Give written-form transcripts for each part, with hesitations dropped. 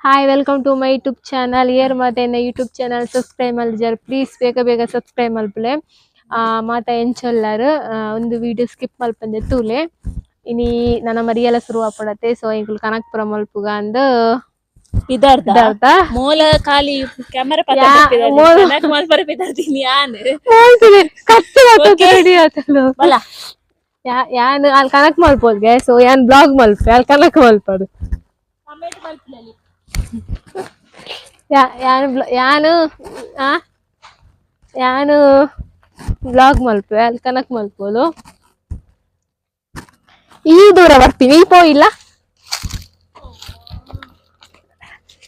hi welcome to my YouTube channel ಏರ್ ಮಾತೆನ YouTube channel subscribe ಮಲ್ಜರ್ ಪ್ಲೀಸ್ ಬೇಗ ಬೇಗ ಸಬ್ಸ್ಕ್ರೈಬ್ ಮಲ್ಪಲೆ ಮಾತ ಎಂಚೊಲ್ಲಾರು ಒಂದು ವಿಡಿಯೋ ಸ್ಕಿಪ್ ಮಲ್ಪಂದೆ ತೂಲೆ ಇನಿ ನನ್ನ ಮರಿಯೆಲ್ಲ ಶುರು ಆಪಡತ್ತೆ ಸೊ ಇಂಕುಲು ಕನಕ್ಪುರ ಮಲ್ಪುಗ ಅಂದ್ ಪಿದಾರ್ದ ಇದಾರ್ದ ಮೂಲ ಖಾಲಿ ಕ್ಯಾಮರಾ ಯಾ ಪತ್ತ ಮೋಲ್ ಕನಕ ಮಲ್ಪರೆ ಪಿದಾರ್ದಿನಿ ಯಾನ್ ಮೋಲ್ತಿದೆ ಕತ್ತಿ ಓಕೆ ರೆಡಿ ಆತಲು ಬಲ ಯಾನ್ ಅಲ್ಲಿ ಕನಕ್ ಮಲ್ಪೋದ್ಗೆ ಸೊ ಯಾನ್ ಬ್ಲಾಗ್ ಮಲ್ಪೆ ಅಲ್ಲಿ ಕನಕ್ ಮಲ್ಪಡು ಕಮೆಂಟ್ ಮಲ್ಪಲೆ ಯಾನು ಆ ಯಾನು ಬ್ಲಾಗ್ ಮಲ್ಪೆ ಅಲ್ಲಿ ಕನಕ್ ಮಲ್ಪೋಲು ಈ ದೂರ ಬರ್ತೀನಿ ಈ ಪೋಯಿಲ್ಲ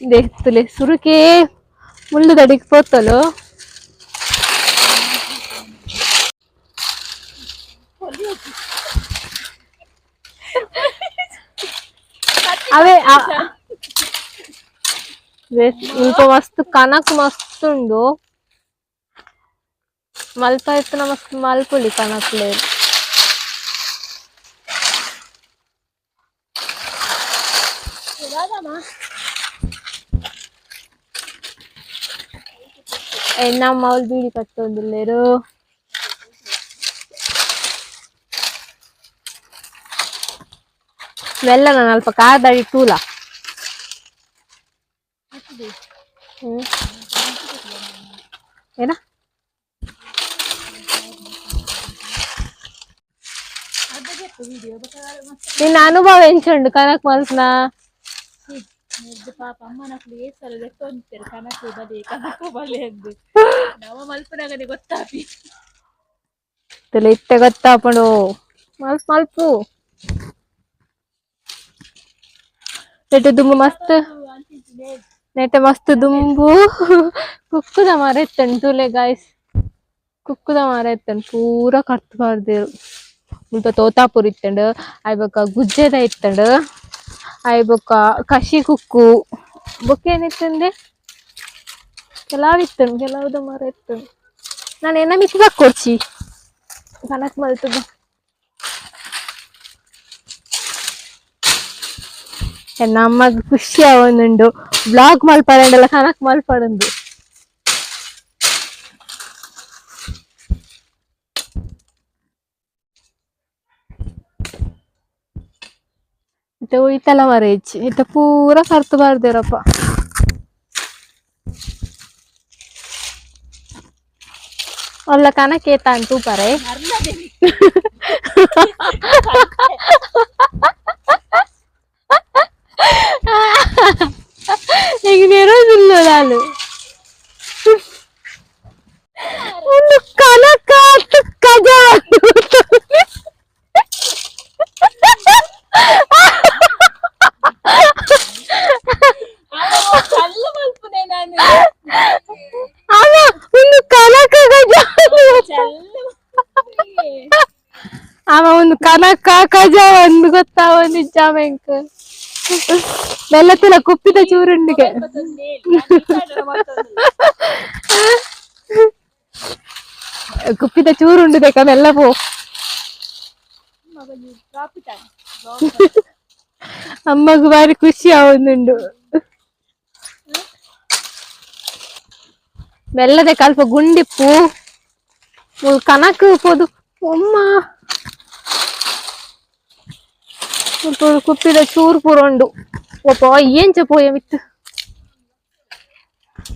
ದೇಖ್ತಲೆ ಸುರುಕೆ ಮುಳ್ಳು ದಡಿಗೆ ಪೋತಲು ಅವೇ ಇಂಕೋ ಮಸ್ತ್ ಕನಕ್ ಮಸ್ತ್ ಉಂಡು ಮಲ್ಪ ಎತ್ತನ ಮಸ್ತ್ ಮಲ್ಪುಲಿ ಕನಕ್ಲೆ ನಮ್ಮ ಅವ್ಳು ಬೀಡಿ ಕಟ್ಟೊಂದಿಲ್ಲೇರು ಮೆಲ್ಲ ನಾನು ಅಲ್ಪ ಕಾದಡಿ ತೂಲ ಏನ ನಿನ್ನ ಅನುಭವ ಎಂಚುಂಡು ಕನಕ್ ಮಲ್ಪನ ಪಾಪ ಅಮ್ಮನಕ್ಲು ಏಸಲ ಲೆಕ್ಕೊಂತಾರೆ ಕನಕು ಬಲೆ ಕನಕು ಬಲೆ ಎಂದು ನವ ಮಲ್ಪನಾಗನೆ ಗೊತ್ತಾಪಿ ತಲೆ ಇತ್ತೆ ಗೊತ್ತಾಪಡು ಮಲ್ಪ್ ಮಲ್ಪು ನೆಟ್ಟೆ ದುಂಬು ಮಸ್ತ್ ನೆಟ್ಟೆ ಮಸ್ತ್ ದುಂಬು ಕುಕ್ಕುದ ಮರ ಎತ್ತನ್ ತೂಲೆ ಗಾಯ್ಸ್ ಕುಕ್ಕುದ ಮರ ಎತ್ತನ್ ಪೂರ ಕರ್ತ್ ಬಾರ್ದೇರು ಮುಲ್ಪ ತೋತಾಪುರ ಇತ್ತಂಡು ಅಯ್ಬೊಕ್ಕ ಗುಜ್ಜೆದ ಇತ್ತಂಡು ಅಯ್ಬೊಕ್ಕ ಕಶಿ ಕುಕ್ಕು ಬೊಕ್ಕೇನಿತ್ತಂದೆ ಕೆಲವಿತ್ತಂಡು ಕೆಲವುದ ಮರ ಇತ್ತಂಡು ನಾನು ಎನ್ನ ಮಿಕ್ಕಿದ ಕೊಡ್ಚಿ ಕನಕ್ ಮಲ್ತದ ಎನ್ನ ಅಮ್ಮಗ್ ಖುಷಿ ಅವನುಂಡು ಬ್ಲಾಗ್ ಮಲ್ಪಡಂಡಲ್ಲ ಕನಕ್ ಮಲ್ಪಡಂದು ಇತ್ತ ಉಯ್ತಲ ಮರ ಹೆಚ್ಚಿ ಇತ್ತ ಪೂರ ಕರ್ತು ಬಾರ್ದೇರಪ್ಪ ಒಲ್ಲ ಕನಕ್ ಏತ ಅಂತೂ ಪರೆ ಈಗ ನೆರೋದಿಲ್ಲ ನಾನು ಒಂದು ಕನಕ ಕಜ ಕಲ್ಲು ಮಲ್ಪನೆ ನಾನು ಅವ ಒಂದು ಕನಕ ಗಜ ಅವ ಒಂದು ಕನಕ ಕಜ ಒಂದು ಗೊತ್ತಾ ಒಂದು ಜಾಮೆಂಕ್ ಬೆಲ್ಲತಿಲ್ಲ ಕುಪ್ಪಿದ ಚೂರುಂಡಿಗೆ ಕುಪ್ಪಿದ ಚೂರುಂಡು ಬೇಕಾ ಮೆಲ್ಲ ಪೋ ಅಮ್ಮಗೂ ಬಾರಿ ಖುಷಿ ಅವನುಂಡು ಮೆಲ್ಲದೆ ಕಲ್ಪ ಗುಂಡಿಪ್ಪು ಕನಕ್ ಪೋದು ಅಮ್ಮ ಕುಪ್ಪಿದ ಚೂರು ಪುರಂಡು ಒಪ್ಪ ಏಂಚ ಪೋಯ ಮಿತ್ತು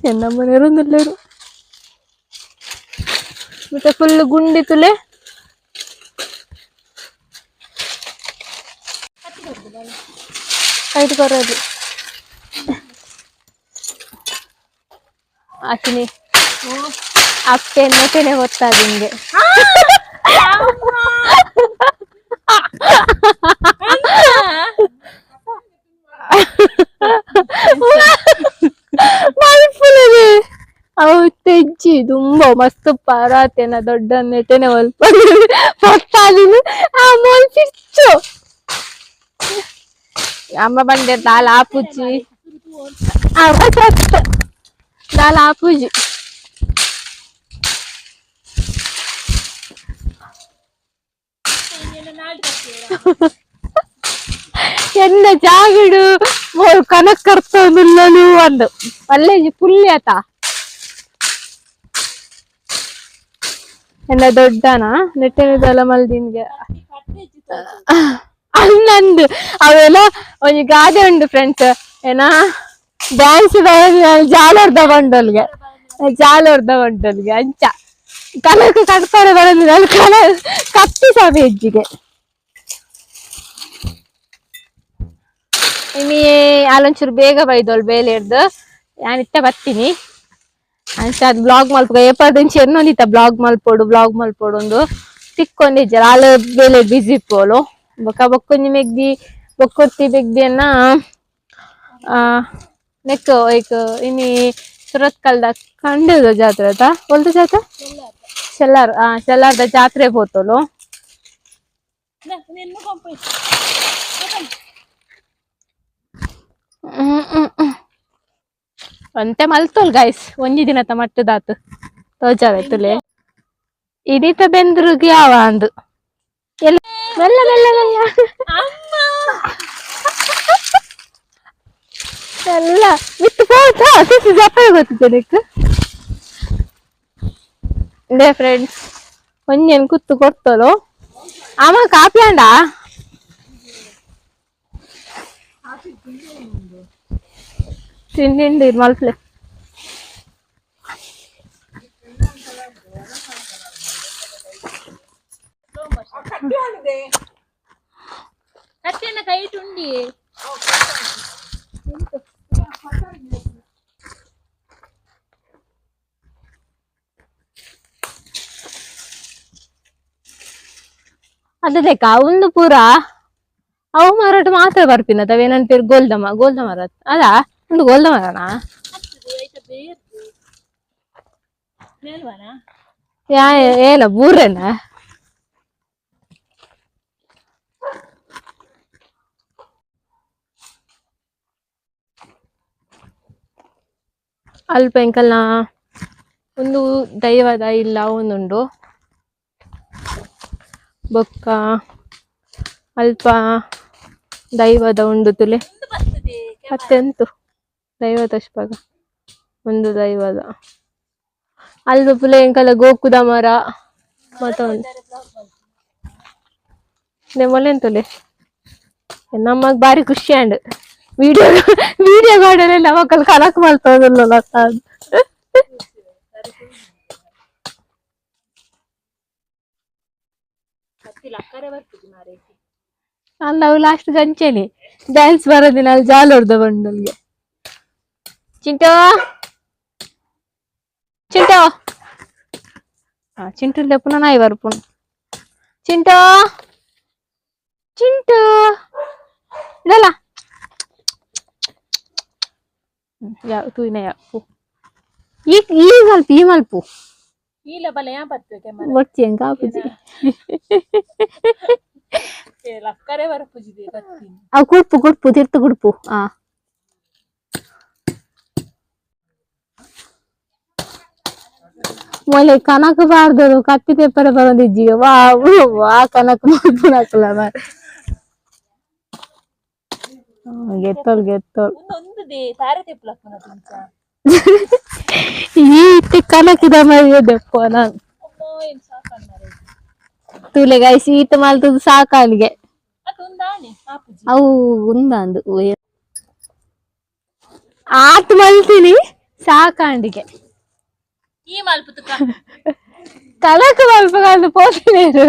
ಎನ್ನಮ್ಮ ನೆರೊಂದಿಲ್ಲೇರು ಮತ್ತೆ ಫುಲ್ ಗುಂಡಿ ತುಲೆ ಐದು ಬರೋದು ಆಚಿನಿ ಅಪ್ಪೆ ನೆಟೆನೆ ಗೊತ್ತಾದ ನಿಂಗೆ ಅವು ತೆಜ್ಜಿ ತುಂಬಾ ಮಸ್ತ್ ಪರಾತೆನ ದೊಡ್ಡ ನೆಟೆನೆ ಒಲ್ಪ ಹೊತ್ತಾದಿನ ಆ ಮೋಲ್ ಪಿಚ್ಚು ಅಮ್ಮ ಬಂದೆ ದಾಲ್ ಆಪುಜಿ ದಾಲ್ ಆಪುಜಿ ಎನ್ನ ಜಾಗಡು ಮೂರು ಕನಕ್ ಕರ್ತೊಂದುಲ್ಲಲು ಅಂದು ಪಲ್ಲೆ ಪುಲ್ಲಿ ಆತ ಎನ್ನ ದೊಡ್ಡನ ನೆಟ್ಟಿನದೆಲ್ಲ ಮಲ್ದಿನ್ಗೆ ಅನ್ನಂದು ಅವೆಲ್ಲ ಒಂಜಿ ಗಾದೆ ಉಂಡು ಫ್ರೆಂಡ್ಸ್ ಏನಾ ಡ್ಯಾನ್ಸ್ ಜಾಲರ್ದ ಬಂಡಲ್ಗೆ ಅಂಚ ಕನಕ ಕಟ್ತಾರೆ ಬರೋದಿಲ್ಲ ಕನ ಕತ್ತಿ ಸಭೆ ಹೆಜ್ಜಿಗೆ ಇನಿ ಅಲ್ಲೊಂಚೂರು ಬೇಗ ಬೈದೋಳು ಬೇಲೆ ಹಿಡ್ದು ನಾನು ಇತ್ತ ಬರ್ತೀನಿ ಅಂತ ಅದು ಬ್ಲಾಗ್ ಮಲ್ಪಗ ಎಪ್ಪದಿಂಚಿ ಎನ್ನೊಂದಿತ್ತ ಬ್ಲಾಗ್ ಮಲ್ಪೋಡು ಒಂದು ತಿಕ್ಕೊಂಡಿಜ್ಜರ ಆಳು ಬೇಲೆ ಬಿಸಿ ಇಪ್ಪೋಳು ಬೊಕ್ಕ ಬೊಕ್ಕೊಂಜಿ ಮೆಗ್ದಿ ಬೊಕ್ಕೊತ್ತಿ ಬೆಗ್ದಿಯನ್ನ ನೆಕ್ ಐಕ್ ಇನಿ ಸುರತ್ಕಲ್ದ ಕಂಡದ ಜಾತ್ರೆ ಆತ ಒಲ್ದ ಜಾತ್ರೆ ಶೆಲ್ಲಾರ್ದ ಜಾತ್ರೆ ಪೋತೋಳು ಅಂತೆ ಮಲ್ತೋಲ್ ಗೈಸ್ ಒಂಜಿ ದಿನತ ಮಟ್ಟದಾತು ತೋಜಾವೈತುಲೆ ಇಡೀತ ಬೆಂದ್ರಿಗೆ ಯಾವ ಅಂದು ಎಲ್ಲ ಮೆಲ್ಲ ಮೆಲ್ಲ ಮೆಲ್ಲ ಎಲ್ಲ ಬಿಟ್ಟು ಹೋತಾ ತಿಸಿ ಜಪ್ಪ ಗೊತ್ತಿದೆ ನಿಕ್ ಇದೇ ಫ್ರೆಂಡ್ಸ್ ಒಂಜೇನು ಕುತ್ತು ಕೊಡ್ತೋಳು ಅಮ್ಮ ಕಾಪಿ ಅಂಡ ತಿಂಡಿ ಮಲ್ಪಲೆ ಕತ್ತೆನ ಕೈ ತುಂಡಿ ಅದಕ್ಕ ಒಂದು ಪೂರ ಅವು ಮಾರಾಟ ಮಾತ್ರ ಬರ್ಪಿನ ಅವೇನಂತ ಗೋಲ್ದ ಮರ ಅದಾ ಒಂದು ಗೋಲ್ದ ಮರನಾ ಏನ ಬೂರೆನ ಅಲ್ಪ ಎಂಕಲ್ನ ಒಂದು ದೈವದ ಇಲ್ಲ ಒಂದುಂಡು ಬೊಕ್ಕ ಅಲ್ಪ ದೈವದ ಉಂಡು ತುಲೆ ಮತ್ತೆಂತು ದೈವದ ಅಷ್ಟಾಗ ಒಂದು ದೈವದ ಅಲ್ಪ ಪುಲೆ ಎಂಕಲ್ಲ ಗೋಕುದ ಮರ ಮತ್ತೊಂದು ಮೊಲೆಂತುಲೆ ನಮ್ಮಗ್ ಬಾರಿ ಖುಷಿ ಅಂಡ್ ವಿಡಿಯೋ ಮಾಡಲೇ ನಮಕ್ಕಲ್ಲಿ ಕಲಕ್ ಮಾಡ್ತದಲ್ಲ ನಾವು ಲಾಸ್ಟ್ ಗಂಚೆನೆ ಡ್ಯಾನ್ಸ್ ಬರೋದಿನ ಅಲ್ಲಿ ಜಾಲ ಹೊಡ್ದ ಬಂಡಲ್ಗೆ ಚಿಂಟೋ ಚಿಂಟು ಪುನಃ ನಾಯಿ ಬರ್ಪುಣ ಚಿಂಟೋ ಇದಲ್ಲ ಯಾವ ತೂಯಿನ ಯಾವ ಈ ಮಲ್ಪು ಈಲ ಬಲ ಯಾ ಬರ್ತದೆ ಕ್ಯಾಮರಾ ಬರ್ತೀಯಂಗ ಕಾಪುಜಿ ಲಕ್ಕರೆ ಬರಪುಜಿದೆ ಬರ್ತೀನಿ ಅವು ಕುಡ್ಪು ತಿರ್ತು ಕುಡ್ಪು ಮೊಲೆ ಕನಕ ಬಾರ್ದರು ಕತ್ತಿ ಪೇಪರ್ ಬರೋದಿಜ್ಜಿಗೆ ವಾ ಕನಕ ಮಾಡ್ಕೊಳಕಲ್ಲ ಗೆತ್ತೋಲ್ ಒಂದೊಂದು ತಾರೆ ತೆಪ್ಪಲಕ್ಕನ ತಿಂಚ ಈ ಇಟ್ಟಿ ಕನಕಿದ ಮರಿಯದಪ್ಪ ನಾನು ತುಲೆ ಗೈಸ್ ಈತ ಮಲ್ತದು ಸಾಕಾಲಿಗೆ ಅವು ಉಂದಂದು ಆತ್ ಮಲ್ತೀನಿ ಸಾಕಾಂಡಿಗೆ ಈ ಮಲ್ಪುತು ಕನಕ ಮಲ್ಪಗಂದು ಪೋತಿನೇರು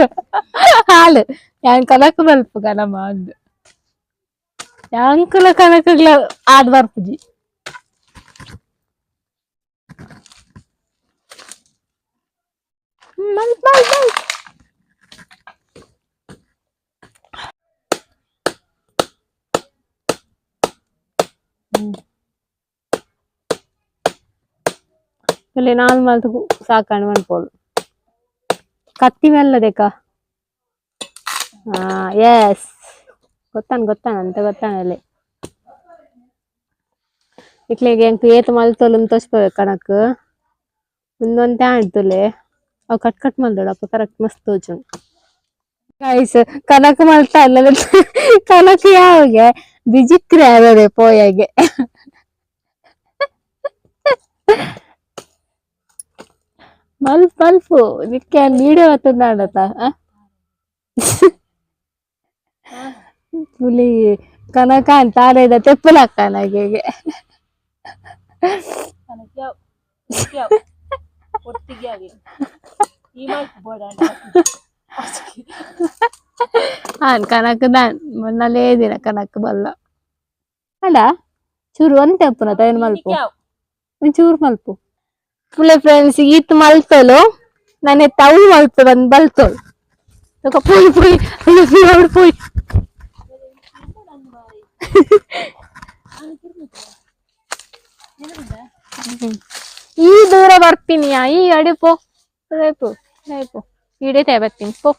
ಹಾಲು ಯಾನ್ ಕನಕ ಮಲ್ಪಗ ನಮ್ಮ ಅಂದು ಯಾಂಕುಲ ಕನಕಗ್ಲ ಆದ್ ಬರ್ಪುಜಿ ಮಲ್ಪ್ ನಾನು ಮಲ್ತು ಸಾಕಾಣೆ ಮನ್ಪೋಳು ಕತ್ತಿ ಮೆಲ್ಲದೆಕ ಎಸ್ ಗೊತ್ತಾನ ಅಂತ ಗೊತ್ತಾನಲ್ಲಿ ಇಟ್ಲಿಗೆ ಎಂಕ್ ಏತ್ ಮಲ್ತೋಲು ತೋಚ್ಕೋಬೇಕು ಕಣಕ್ ಒಂದೊಂದ್ ಆಡ್ತುಲೆ ಅವು ಕಟ್ ಮಲ್ದೋಳು ಅಪ್ಪ ಕರೆಕ್ಟ್ ಮಸ್ತ್ ತೋಜುಂಡು ಗೈಸ್ ಕನಕ ಮಲ್ತ ಅಲ್ಲ ಕನಕ ಯಾವಾಗ ಬಿಜಿಕ್ರೆ ಆಗದೆ ಪೋಯಾಗೆ ಮಲ್ಪು ನಿಕ್ಕೆ ನೀಡೇ ಮಾತನಾಡತ ಪುಲಿ ಕನಕ ಅಂತ ಆರೇದ ತೆಪ್ಪಲಕ್ಕ ನನಗೆ ಒಟ್ಟಿಗೆ ಆಗಿ ಈ ಕನಕ ದಾನ್ ಮೊನ್ನಲೇ ದಿನ ಕನಕ ಬಲ್ಲ ಅಲ್ಲ ಚೂರು ಒಂದ್ ತೆಪ್ಪುನ ತೈನ್ ಮಲ್ಪು ಚೂರು ಮಲ್ಪು ಫುಲ್ ಫ್ರೆಂಡ್ಸ್ ಈತ್ ಮಲ್ತಲು ನಾನೇ ತೌಳು ಮಲ್ತು ಬಂದ್ ಬಲ್ತೋಳು ಪೋಯ್ ಪೋಯ್ ಅವಳು ಪೋಯ್ ಈ ದೂರ ಬರ್ತೀನಿ ಈ ಅಡಿ ಪೋ ರೇಪು ರೇಪು ಇಡೇ ತೇ ಬರ್ತೀನಿ ಪೋ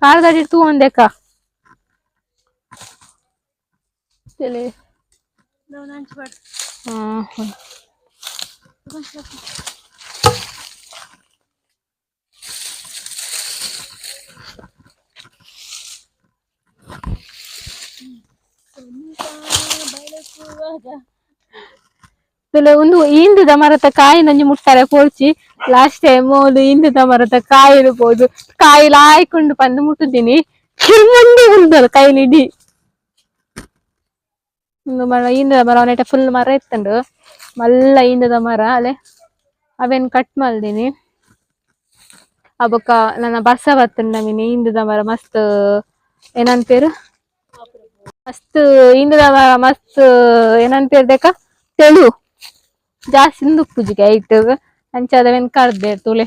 ಕಾರ್ ಗಾಡಿ ತೂ ಒಂದೇಕ ಒಂದು ಇಂದದ ಮರದ ಕಾಯಿ ನಂಜಿ ಮುಟ್ಟಾರೆ ಕೊಡ್ಚಿ ಲಾಸ್ಟ್ ಟೈಮ್ ಒಂದು ಇಂದದ ಮರದ ಕಾಯಿ ಇರ್ಬೋದು ಕಾಯಿ ಲಾಯ್ಕೊಂಡು ಬಂದು ಮುಟ್ಟಿದ್ದೀನಿ ಮುಂದೆ ಉಳ್ದಲ್ಲ ಕೈಲಿ ಇಡಿ ಒಂದು ಮರ ಇಂದದ ಮರ ಅವನೇಟ ಫುಲ್ ಮರ ಎತ್ತಂಡು ಮಲ್ಲ ಇಂದದ ಮರ ಅಲ್ಲೇ ಅವೇನ್ ಕಟ್ ಮಾಡ್ದೀನಿ ಅಬಕ್ಕ ನನ್ನ ಬರ್ಸ ಬರ್ತಂಡ ನಮೀನಿ ಇಂದದ ಮರ ಮಸ್ತ್ ಏನಂತ ಪೇರು ಮಸ್ತ್ ಇಂದದ ಮರ ಮಸ್ತ್ ಏನಂತ ಪೇರು ದೇಕ ತೆಳು ಜಾಸ್ತಿ ಉಪ್ಪುಜಿಗೆ ಐಟ್ ಅಂಚದವೇನ್ ಕರ್ದೆ ತುಲೆ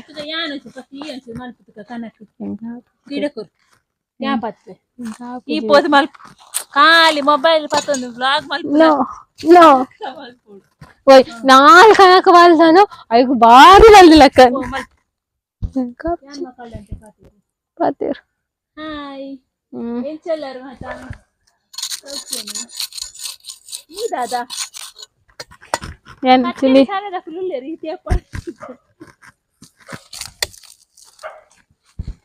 ಈ ಪೋದು ಮಲ್ಪ ಖಾಲಿ ಮೊಬೈಲ್ ಪತ್ತೊಂದು ಬ್ಲಾಗ್ ಮಲ್ಪ ನೋ ಓಯ್ ನಾಲ್ ಕನಕ ಬಾಲ್ದಾನು ಐಗು ಬಾರಿ ಬಲ್ದಿಲಕ್ಕ ಪಾತೇರು ಹಾಯ್ ಎಂಚೆಲ್ಲರು ಮಾತಾ ಈ ದಾದಾ ಏನ್ ಚಿಲಿ ಸಾಲದ ಫುಲ್ ರೀತಿಯಪ್ಪ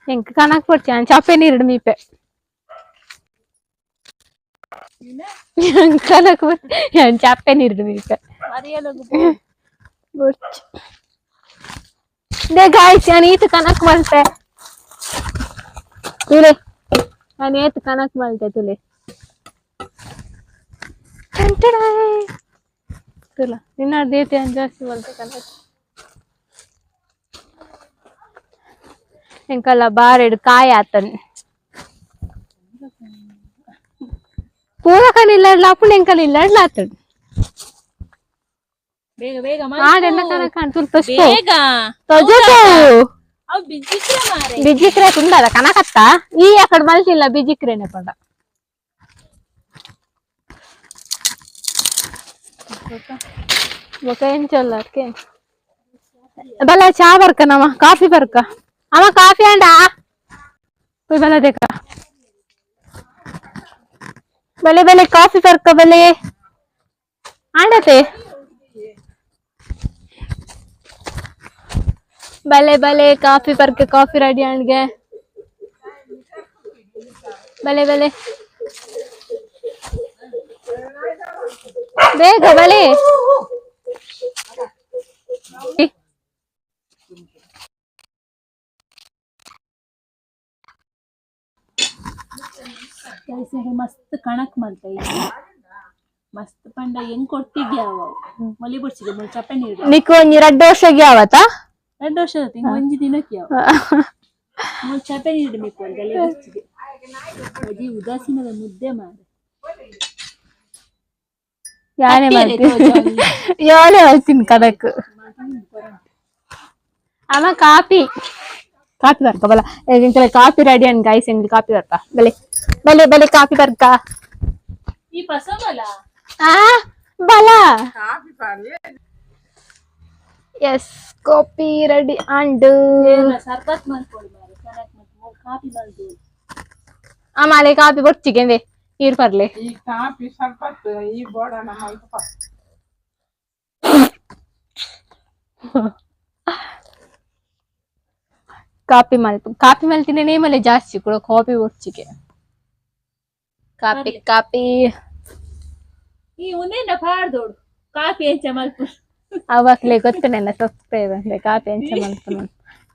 ಎಂಕ್ ಕನಕ ಕೊಡ್ತಿ ನಾನು ಚಾಪೆ ನೀರಿಡು ಮೀಪೆ ಕನಕ ನಾನು ಚಾಪೆ ನೀರಿಡು ಮೀಪೆ ದೇ ಗಾಯ್ಸ್ ನಾನು ಈತ ಕನಕ ಮಲ್ತೆ ತುಲೆ ನಾನು ಏತ್ ಕನಕ ಮಲ್ತೆ ತುಲೆ ತುಲ ನಿನ್ನ ದೇತಿ ಜಾಸ್ತಿ ಮಲ್ತೆ ಕನಕ ಎಂಕಲ್ಲ ಬಾರೆಡು ಕಾಯಿ ಆತನ್ ಪೂರಕನ ಇಲ್ಲ ಅಪ್ಪನ ಎಂಕಲ್ ಇಲ್ಲ ಆತನ್ ಬೇಗ ಬೇಗ ಆಡೆಲ್ಲ ಕನಕ ತುಲ್ಪ ಬೇಗ ಅವ್ ಬಿಜಿಕ್ರೆ ಮಾರೆ ಬಿಜಿಕ್ರೆ ತುಂಡದ ಕನಕತ್ತ ಈ ಅಕಡೆ ಮಲ್ತಿಲ್ಲ ಬಿಜಿಕ್ರೆನೆ ಪಂಡ ಬೊಕ ಎಂಚಲ್ಲ ಅದಕ್ಕೆ ಬಲ ಚಾ ಬರ್ಕ ನಮ ಕಾಫಿ ಬರ್ಕ ಅಮ್ಮ ಕಾಫಿ ಅಂಡ ಬಲ ದೇಕ ಬಲೆ ಬಲೆ ಕಾಫಿ ಬರ್ಕ ಬಲೆ ಆಂಡತೆ ಬಲೆ ಬಲೆ ಕಾಫಿ ಬರ್ಕೆ ಕಾಫಿ ರೆಡಿ ಆಂಡ್ಗೆ ಬಲೆ ಬಲೆ ಬೇಗ ಬಲೆ ಮಸ್ತ್ ಕಣಕ್ ಮಲ್ತ ಮಸ್ತ್ ಪಂಡ ಹೆಂಗ್ ಕೊಟ್ಟಿದ್ಯಾವ ಮಲಿ ಬಿಡ್ಸಿದೆ ಮುಲ್ ಚಪ್ಪೆ ನೀರು ನಿಕ್ಕು ಒಂಜಿ 2 ವರ್ಷಕ್ಕೆ ಯಾವತ್ತ 2 ವರ್ಷ ಒಂಜಿ ದಿನಕ್ಕೆ ಯಾವ ಮುಲ್ ಚಪ್ಪೆ ನೀರು ಮಿಕ್ಕು ಗಲಿ ಬಿಡ್ಸಿದೆ ಅಜಿ ಉದಾಸೀನದ ಮುದ್ದೆ ಮಾರೆ ಯಾನೇ ಮಾಡ್ತೀನಿ ಯಾನೇ ಮಾಡ್ತೀನಿ ಕನಕ್ ಅಮ್ಮ ಕಾಫಿ ಕಾಫಿ ಬರ್ಕ ಬಲ ಎಂಕಲ ಕಾಫಿ ರೆಡಿ ಅಂಡ್ ಗೈಸ್ ಎಂಗ್ಲಿ ಕಾಫಿ ಬರ್ಕ ಬಲೆ ಬಲೆ ಬಲೆ ಕಾಫಿ ಬರ್ಕ ಈ ಪಸಮಲ ಆ ಬಲ ಕಾಫಿ ಪಾರ್ಲೆ ಎಸ್ ಕಾಫಿ ರೆಡಿ ಅಂಡ್ ಸರ್ಬತ್ ಮಾಡ್ಕೊಳ್ಳಿ ಮಾರೆ ಕನಕ್ ಮತ್ತೆ ಕಾಫಿ ಬಂದು ಆಮೇಲೆ ಕಾಫಿ ಬೊಚ್ಚಿಗೆಂದೆ ನೀರು ಪರ್ಲೆ ಈ ಕಾಫಿ ಸರ್ಬತ್ ಈ ಬೋಡನ ಮಲ್ಪ ಕಾಪಿ ಮಲ್ತಿನ ನೇಮಲೆ ಜಾಸ್ತಿ ಕೂಡ ಕಾಪಿ ಒಚ್ಚಿಗೆ ಕಾಪಿ ಕಾಪಿ ಈ ಉಂದೆಂಡ ಪಾಡ್ದೋಡು ಕಾಪಿ ಎಂಚ ಮಲ್ಪ ಅವಕ್ಲೆ ಗೊತ್ತುನೆಲ್ಲ ಸಬ್ಸ್ಕ್ರೈಬ್ ಅಂದ್ರೆ ಕಾಪಿ ಎಂಚ ಮಲ್ಪನ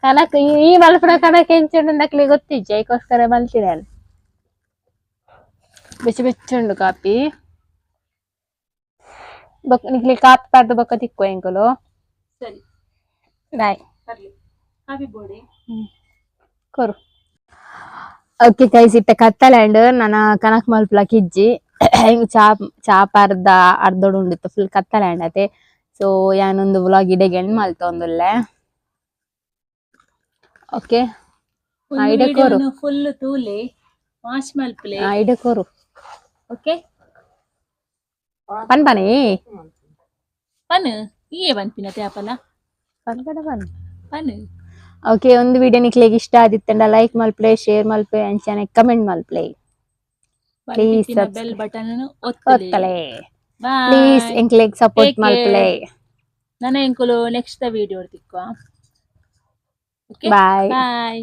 ಕನಕ ಈ ಮಲ್ಪನ ಕನಕ ಎಂಚುಂಡಕ್ಲೆ ಗೊತ್ತಿಜ್ಜ ಅದಕ್ಕೋಸ್ಕರ ಮಲ್ತಿನ ಬೆಚ್ಚ ಬೆಚ್ಚುಂಡು ಕಾಪಿ ನಿಕ್ಲೆ ಕಾಪಿ ಪಾಡ್ದು ಬೊಕ್ಕ ತಿಕ್ಕೋ ಎಂಕುಲು ಸರಿ ಬಾಯ್ ಬರ್ಲಿ ಕಾಪಿ ಬೋಡಿ ಕೊರು ಓಕೆ ಗೈಸ್ ಇತ್ತ ಕತ್ತಲ್ಯಾಂಡ್ ನನ್ನ ಕನಕ್ ಮಲ್ಪಲಕ್ ಇಜ್ಜಿ ಚಾಪ್ ಅರ್ಧೋಡು ಉಂಡಿತ್ತು ಫುಲ್ ಕತ್ತಲ್ಯಾಂಡ್ ಅತೆ ಸೊ ಯಾನೊಂದು ವ್ಲಾಗ್ ಇಡೆಗೆ ಎಂಡ್ ಮಲ್ತೊಂದುಲ್ಲೆ ಓಕೆ ಐಡೆ ಕೊರು ಫುಲ್ ತೂಲೆ ವಾಶ್ ಮಲ್ಪಲೆ ಐಡೆ ಕೊರು ಓಕೆ ಪನ್ಪನಿ ಪನ್ ಈಯೆ ಬನ್ಪಿನ ತ್ಯಾಪಲ ಪನ್ಪಡ ಪನ್ ಪನ್ ಓಕೆ ಒಂದು ವಿಡಿಯೋ ನಿಕ್ಲೆಗ್ ಇಷ್ಟ ಆದಿತ್ತಂಡ ಲೈಕ್ ಮಲ್ಪ್ಲೆ ಶೇರ್ ಮಲ್ಪೆ ಅಂಚನೆ ಕಮೆಂಟ್ ಮಲ್ಪ್ಲೆ ಪ್ಲೀಸ್ ಬೆಲ್ ಬಟನ್ ಒತ್ತಲೆ ಪ್ಲೀಸ್ ಎಂಕ್ಲೆಗ್ ಸಪೋರ್ಟ್ ಮಲ್ಪ್ಲೆ ನನ್ನ ಎಂಕುಲು ನೆಕ್ಸ್ಟ್ ವಿಡಿಯೋ ತಿಕ್ಕುವ ಓಕೆ ಬಾಯ್ ಬಾಯ್